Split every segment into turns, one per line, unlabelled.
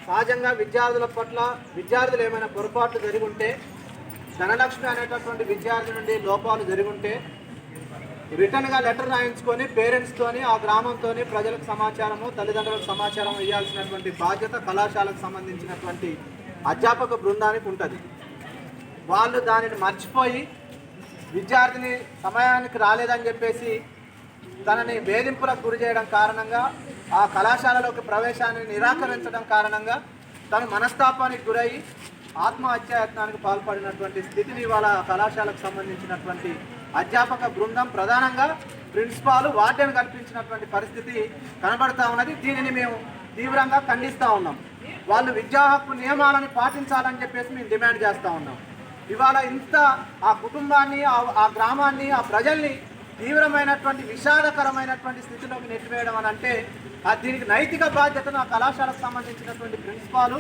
సహజంగా విద్యార్థుల పట్ల విద్యార్థులు ఏమైనా పొరపాట్లు జరిగి ఉంటే, ధనలక్ష్మి అనేటటువంటి విద్యార్థి నుండి లోపాలు జరిగి ఉంటే రిటర్న్గా లెటర్ రాయించుకొని పేరెంట్స్తోని ఆ గ్రామంతో ప్రజలకు సమాచారము, తల్లిదండ్రులకు సమాచారం ఇవ్వాల్సినటువంటి బాధ్యత కళాశాలకు సంబంధించినటువంటి అధ్యాపక బృందానికి ఉంటుంది. వాళ్ళు దానిని మర్చిపోయి విద్యార్థిని సమయానికి రాలేదని చెప్పేసి తనని వేధింపులకు గురి చేయడం కారణంగా, ఆ కళాశాలలోకి ప్రవేశాన్ని నిరాకరించడం కారణంగా తను మనస్తాపానికి గురయ్యి ఆత్మహత్యాయత్నానికి పాల్పడినటువంటి స్థితిని ఇవాళ కళాశాలకు సంబంధించినటువంటి అధ్యాపక బృందం, ప్రధానంగా ప్రిన్సిపాల్, వార్డెన్ కల్పించినటువంటి పరిస్థితి కనబడతా ఉన్నది. దీనిని మేము తీవ్రంగా ఖండిస్తూ ఉన్నాం. వాళ్ళు విద్యా హక్కు నియమాలను పాటించాలని చెప్పేసి మేము డిమాండ్ చేస్తూ ఉన్నాం. ఇవాళ ఇంత ఆ కుటుంబాన్ని, ఆ గ్రామాన్ని, ఆ ప్రజల్ని తీవ్రమైనటువంటి విషాదకరమైనటువంటి స్థితిలోకి నెట్టివేయడం అని అంటే దీనికి నైతిక బాధ్యతను ఆ కళాశాలకు సంబంధించినటువంటి ప్రిన్సిపాలు,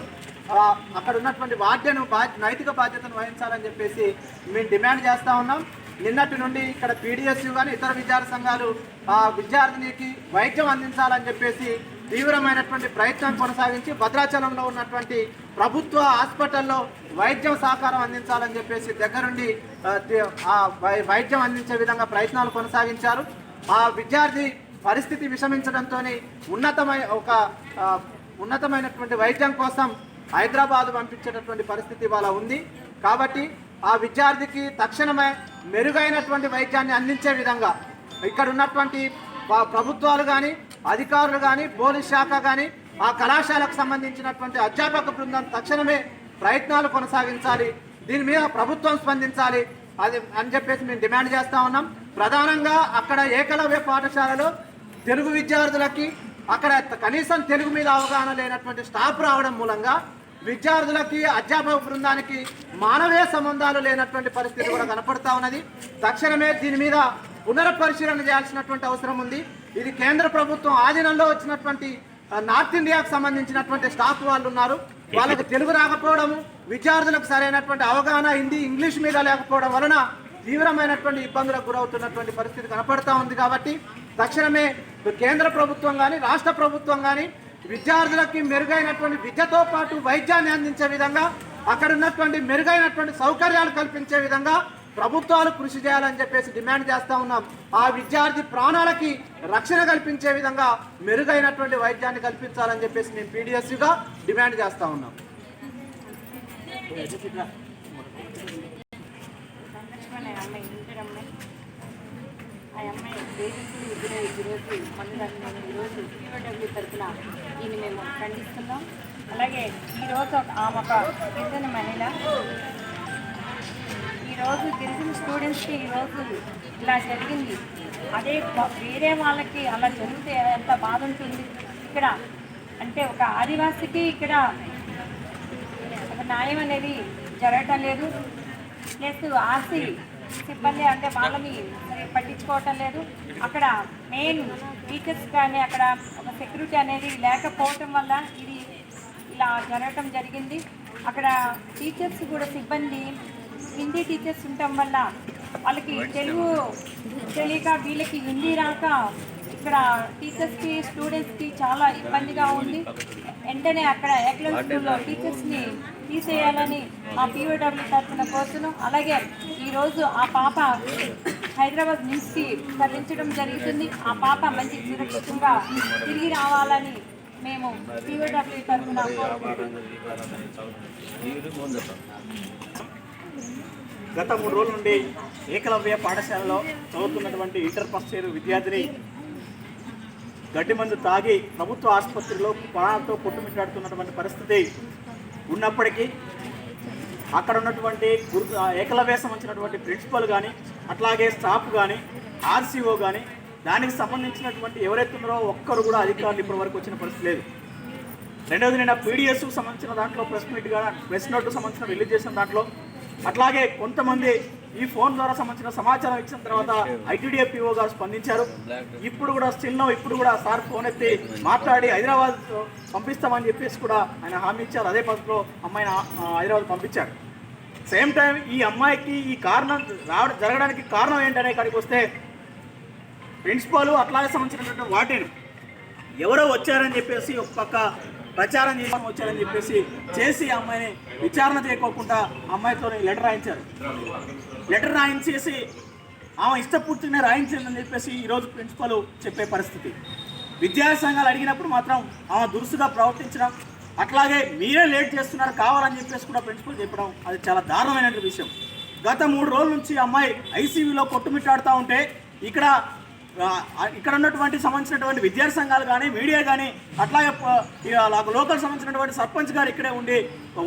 అక్కడ ఉన్నటువంటి వార్డెను నైతిక బాధ్యతను వహించాలని చెప్పేసి మేము డిమాండ్ చేస్తూ ఉన్నాం. నిన్నటి నుండి ఇక్కడ పీడిఎస్యు కానీ ఇతర విద్యార్థి సంఘాలు ఆ విద్యార్థినికి వైద్యం అందించాలని చెప్పేసి తీవ్రమైనటువంటి ప్రయత్నం కొనసాగించి భద్రాచలంలో ఉన్నటువంటి ప్రభుత్వ హాస్పిటల్లో వైద్యం సహకారం అందించాలని చెప్పేసి దగ్గరుండి ఆ వైద్యం అందించే విధంగా ప్రయత్నాలు కొనసాగించారు. ఆ విద్యార్థి పరిస్థితి విషమించడంతో ఉన్నతమైనటువంటి వైద్యం కోసం హైదరాబాద్ పంపించేటటువంటి పరిస్థితి ఇవాళ ఉంది. కాబట్టి ఆ విద్యార్థికి తక్షణమే మెరుగైనటువంటి వైద్యాన్ని అందించే విధంగా ఇక్కడ ఉన్నటువంటి ప్రభుత్వాలు కానీ, అధికారులు కానీ, పోలీస్ శాఖ కానీ, ఆ కళాశాలకు సంబంధించినటువంటి అధ్యాపక బృందం తక్షణమే ప్రయత్నాలు కొనసాగించాలి. దీని మీద ప్రభుత్వం స్పందించాలి అది అని చెప్పేసి మేము డిమాండ్ చేస్తూ ఉన్నాం. ప్రధానంగా అక్కడ ఏకలవ్య పాఠశాలలో తెలుగు విద్యార్థులకి అక్కడ కనీసం తెలుగు మీద అవగాహన లేనటువంటి స్టాఫ్ రావడం మూలంగా విద్యార్థులకి, అధ్యాపక బృందానికి మానవీయ సంబంధాలు లేనటువంటి పరిస్థితి కూడా కనపడతా ఉన్నది. తక్షణమే దీని మీద పునఃపరిశీలన చేయాల్సినటువంటి అవసరం ఉంది. ఇది కేంద్ర ప్రభుత్వం ఆధీనంలో వచ్చినటువంటి నార్త్ ఇండియాకు సంబంధించినటువంటి స్టాఫ్ వాళ్ళు ఉన్నారు. వాళ్ళకి తెలుగు రాకపోవడము, విద్యార్థులకు సరైనటువంటి అవగాహన హిందీ, ఇంగ్లీష్ మీద లేకపోవడం వలన తీవ్రమైనటువంటి ఇబ్బందులకు గురవుతున్నటువంటి పరిస్థితి కనపడతా ఉంది. కాబట్టి తక్షణమే కేంద్ర ప్రభుత్వం కానీ, రాష్ట్ర ప్రభుత్వం కానీ విద్యార్థులకి మెరుగైనటువంటి విద్యతో పాటు వైద్యాన్ని అందించే విధంగా, అక్కడ ఉన్నటువంటి మెరుగైనటువంటి సౌకర్యాలు కల్పించే విధంగా ప్రభుత్వాలు కృషి చేయాలని చెప్పేసి డిమాండ్ చేస్తూ ఉన్నాం. ఆ విద్యార్థి ప్రాణాలకి రక్షణ కల్పించే విధంగా మెరుగైనటువంటి వైద్యాన్ని కల్పించాలని చెప్పేసి మేము పీడిఎస్యుగా డిమాండ్ చేస్తూ ఉన్నాం.
ఆ అమ్మాయి వేదికలు ఈరోజు ఈరోజు పీఓడబ్ల్యూ తరఫున దీన్ని మేము ఖండిస్తున్నాం. అలాగే ఈరోజు ఆమె ఒక గిరిజన మహిళ, ఈరోజు గిరిజన స్టూడెంట్స్కి ఈరోజు ఇలా జరిగింది. అదే వేరే వాళ్ళకి అలా జరిగితే ఎంత బాధ ఉంటుంది. ఇక్కడ అంటే ఒక ఆదివాసికి ఇక్కడ ఒక న్యాయం అనేది జరగటం లేదు. ప్లస్ ఆర్సీ సిబ్బంది అంటే వాళ్ళని పట్టించుకోవటం లేదు. అక్కడ మెయిన్ టీచర్స్ కానీ అక్కడ ఒక సెక్యూరిటీ అనేది లేకపోవటం వల్ల ఇది ఇలా జరగటం జరిగింది. అక్కడ టీచర్స్ కూడా సిబ్బంది హిందీ టీచర్స్ ఉండటం వల్ల వాళ్ళకి తెలుగు తెలియక, వీళ్ళకి హిందీ రాక ఇక్కడ టీచర్స్కి, స్టూడెంట్స్కి చాలా ఇబ్బందిగా ఉంది. వెంటనే అక్కడ ఏకలవ్య స్కూల్లో టీచర్స్ని తీసేయాలని మా పీఓడబ్ల్యూ తరఫున కోరుతున్నాం. అలాగే ఈరోజు ఆ పాప హైదరాబాద్ నుంచి తరలించడం జరుగుతుంది. ఆ పాప మంచి సురక్షితంగా తిరిగి రావాలని మేము పీఓడబ్ల్యూ తరఫున కోరుకుంటున్నాం.
గత 3 రోజుల నుండి ఏకలవ్య పాఠశాలలో చదువుతున్నటువంటి ఇంటర్ ఫస్ట్ ఇయర్ విద్యార్థిని గడ్డి మందు తాగి ప్రభుత్వ ఆసుపత్రిలో ప్రాణాలతో కొట్టుమిట్టాడుతున్నటువంటి పరిస్థితి ఉన్నప్పటికీ అక్కడ ఉన్నటువంటి ఏకలవ్య సంబంధించినటువంటి ప్రిన్సిపల్ కానీ, అట్లాగే స్టాఫ్ కానీ, ఆర్సీఓ కానీ, దానికి సంబంధించినటువంటి ఎవరైతే ఉన్నారో ఒక్కరు కూడా అధికారులు ఇప్పటి వరకు వచ్చిన పరిస్థితి లేదు. రెండవది, నేను పీడిఎస్కు సంబంధించిన దాంట్లో ప్రెస్ నోట్కు సంబంధించిన రిలీజ్ చేసిన దాంట్లో, అట్లాగే కొంతమంది ఈ ఫోన్ ద్వారా సంబంధించిన సమాచారం ఇచ్చిన తర్వాత ఐటీడీఏ పిఓ గారు స్పందించారు. ఇప్పుడు కూడా సార్ ఫోన్ ఎత్తి మాట్లాడి హైదరాబాద్ పంపిస్తామని చెప్పేసి కూడా ఆయన హామీ ఇచ్చారు. అదే పద్ధతిలో అమ్మాయిని హైదరాబాద్ పంపించారు. సేమ్ టైం ఈ అమ్మాయికి ఈ కారణం జరగడానికి కారణం ఏంటనే కాడికి వస్తే ప్రిన్సిపాల్ అట్లాగే సంబంధించినటువంటి వాటిని ఎవరో వచ్చారని చెప్పేసి ఒక పక్క ప్రచారం చేసి వచ్చారని చెప్పేసి చేసి అమ్మాయిని విచారణ చేయకోకుండా అమ్మాయితో లెటర్ రాయించారు. లెటర్ రాయించేసి ఆమె ఇష్టపూర్తిగానే రాయించిందని చెప్పేసి ఈరోజు ప్రిన్సిపల్ చెప్పే పరిస్థితి. విద్యార్థి సంఘాలు అడిగినప్పుడు మాత్రం ఆమె దురుసుగా ప్రవర్తించడం, అట్లాగే మీరే లేట్ చేస్తున్నారు కావాలని చెప్పేసి కూడా ప్రిన్సిపల్ చెప్పడం అది చాలా దారుణమైన విషయం. గత 3 రోజుల నుంచి అమ్మాయి ఐసీయూలో కొట్టుమిట్టాడుతూ ఉంటే ఇక్కడ ఉన్నటువంటి సంబంధించినటువంటి విద్యార్థి సంఘాలు కానీ మీడియా కానీ అట్లాగే లోకల్ సంబంధించినటువంటి సర్పంచ్ గారు ఇక్కడే ఉండి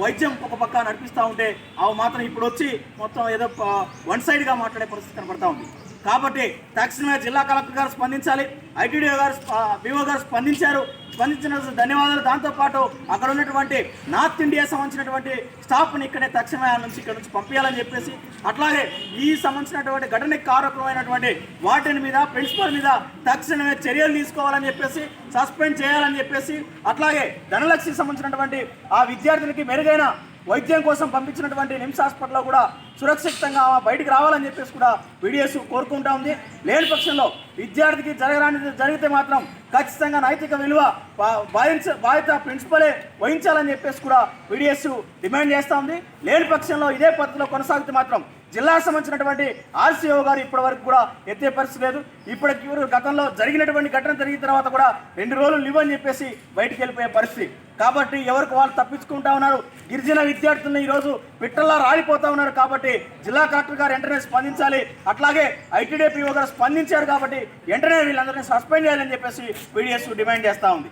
వైద్యం ఒక పక్క నడిపిస్తూ ఉంటే అవి మాత్రం ఇప్పుడు వచ్చి మొత్తం ఏదో వన్ సైడ్గా మాట్లాడే పరిస్థితి కనబడతా ఉంది. కాబట్టి తక్షణమే జిల్లా కలెక్టర్ గారు స్పందించాలి, ఐటీడీఓ గారు వివో గారు స్పందించిన ధన్యవాదాలు. దాంతోపాటు అక్కడ ఉన్నటువంటి నార్త్ ఇండియా సంబంధించినటువంటి స్టాఫ్ని తక్షణమే ఇక్కడ నుంచి పంపించాలని చెప్పేసి, అట్లాగే ఈ సంబంధించినటువంటి ఘటనకి కారకమైనటువంటి వాటిని మీద ప్రిన్సిపల్ మీద తక్షణమే చర్యలు తీసుకోవాలని చెప్పేసి, సస్పెండ్ చేయాలని చెప్పేసి, అట్లాగే ధనలక్ష్మి సంబంధించినటువంటి ఆ విద్యార్థులకి మెరుగైన వైద్యం కోసం పంపించినటువంటి నిమ్స్ హాస్పిటల్లో కూడా సురక్షితంగా బయటికి రావాలని చెప్పేసి కూడా వీడియోస్ కోరుకుంటా ఉంది. లేని పక్షంలో విద్యార్థికి జరిగితే మాత్రం ఖచ్చితంగా నైతిక విలువ బాధ్యత ప్రిన్సిపలే వహించాలని చెప్పేసి కూడా వీడియోస్ డిమాండ్ చేస్తూ ఉంది. లేని పక్షంలో ఇదే పద్ధతిలో కొనసాగితే మాత్రం జిల్లాకు సంబంధించినటువంటి ఆర్సీఓ గారు ఇప్పటి వరకు కూడా ఎత్తే పరిస్థితి లేదు. ఇప్పటికి గతంలో జరిగినటువంటి ఘటన జరిగిన తర్వాత కూడా 2 రోజులు లీవ్ అని చెప్పేసి బయటికి వెళ్ళిపోయే పరిస్థితి. కాబట్టి ఎవరికి వాళ్ళు తప్పించుకుంటా ఉన్నారు. గిరిజన విద్యార్థులను ఈరోజు పిట్టల్లా రాలిపోతూ ఉన్నారు. కాబట్టి జిల్లా కలెక్టర్ గారు వెంటనే స్పందించాలి. అట్లాగే ఐటీడీపీఓ గారు స్పందించారు కాబట్టి వెంటనే వీళ్ళందరినీ సస్పెండ్ చేయాలని చెప్పేసి వీడియోస్ డిమాండ్ చేస్తూ ఉంది.